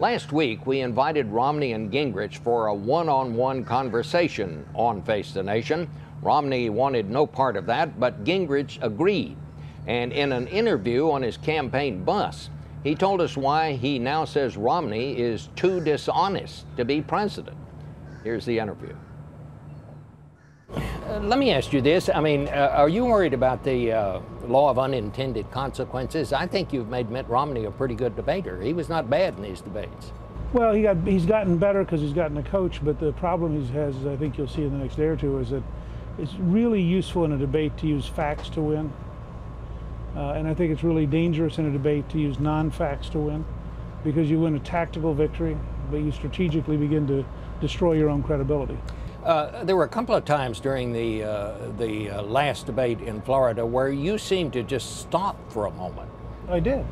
Last week, we invited Romney and Gingrich for a one-on-one conversation on Face the Nation. Romney wanted no part of that, but Gingrich agreed. And in an interview on his campaign bus, he told us why he now says Romney is too dishonest to be president. Here's the interview. Let me ask you this. I mean, are you worried about the law of unintended consequences? I think you've made Mitt Romney a pretty good debater. He was not bad in these debates. Well, he's gotten better because he's gotten a coach, but the problem he has, I think you'll see in the next day or two, is that it's really useful in a debate to use facts to win. And I think it's really dangerous in a debate to use non-facts to win, because you win a tactical victory, but you strategically begin to destroy your own credibility. There were a couple of times during the last debate in Florida where you seemed to just stop for a moment. I did.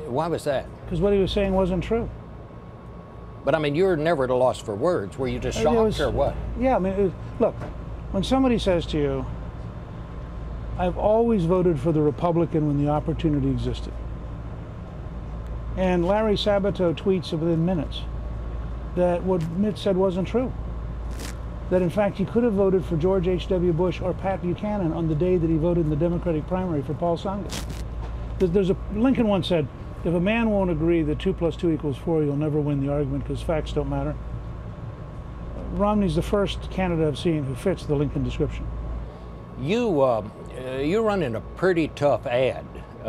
Why was that? Because what he was saying wasn't true. But I mean, you're never at a loss for words. Were you just shocked or what? Yeah, I mean, look, when somebody says to you, I've always voted for the Republican when the opportunity existed. And Larry Sabato tweets within minutes that what Mitt said wasn't true. That in fact he could have voted for George H.W. Bush or Pat Buchanan on the day that he voted in the Democratic primary for Paul Tsongas. Lincoln once said, if a man won't agree that 2 + 2 = 4, you'll never win the argument because facts don't matter. Romney's the first candidate I've seen who fits the Lincoln description. You run in a pretty tough ad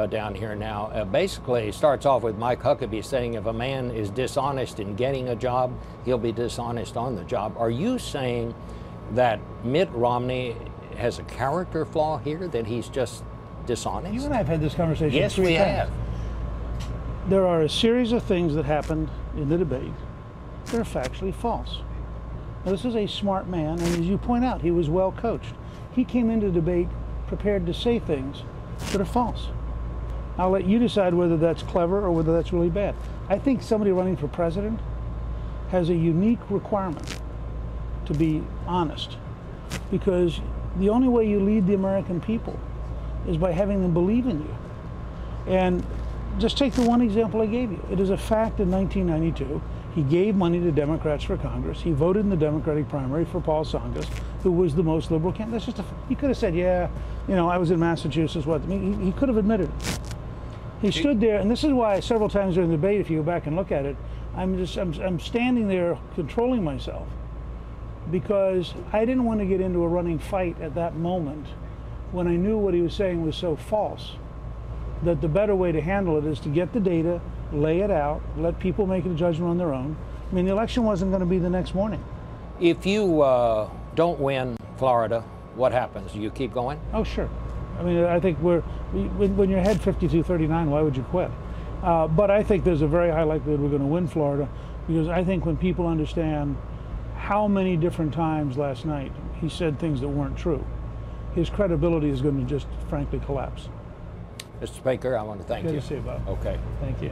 down here now. Basically, it starts off with Mike Huckabee saying if a man is dishonest in getting a job, he'll be dishonest on the job. Are you saying that Mitt Romney has a character flaw here, that he's just dishonest? You and I have had this conversation. Yes, we have. There are a series of things that happened in the debate that are factually false. Now, this is a smart man, and as you point out, he was well coached. He came into the debate prepared to say things that are false. I'll let you decide whether that's clever or whether that's really bad. I think somebody running for president has a unique requirement to be honest, because the only way you lead the American people is by having them believe in you. And just take the one example I gave you. It is a fact in 1992, he gave money to Democrats for Congress. He voted in the Democratic primary for Paul Tsongas, who was the most liberal candidate. That's just he could have said, yeah, you know, I was in Massachusetts. What? I mean, he could have admitted it. He stood there, and this is why several times during the debate, if you go back and look at it, I'm standing there controlling myself, because I didn't want to get into a running fight at that moment when I knew what he was saying was so false, that the better way to handle it is to get the data, lay it out, let people make a judgment on their own. I mean, the election wasn't going to be the next morning. If you don't win Florida, what happens? Do you keep going? Oh, sure. I mean, I think when you're ahead 52-39, why would you quit? But I think there's a very high likelihood we're going to win Florida, because I think when people understand how many different times last night he said things that weren't true, his credibility is going to just frankly collapse. Mr. Speaker, I want to thank you. Good to see you, Bob. Okay. Thank you.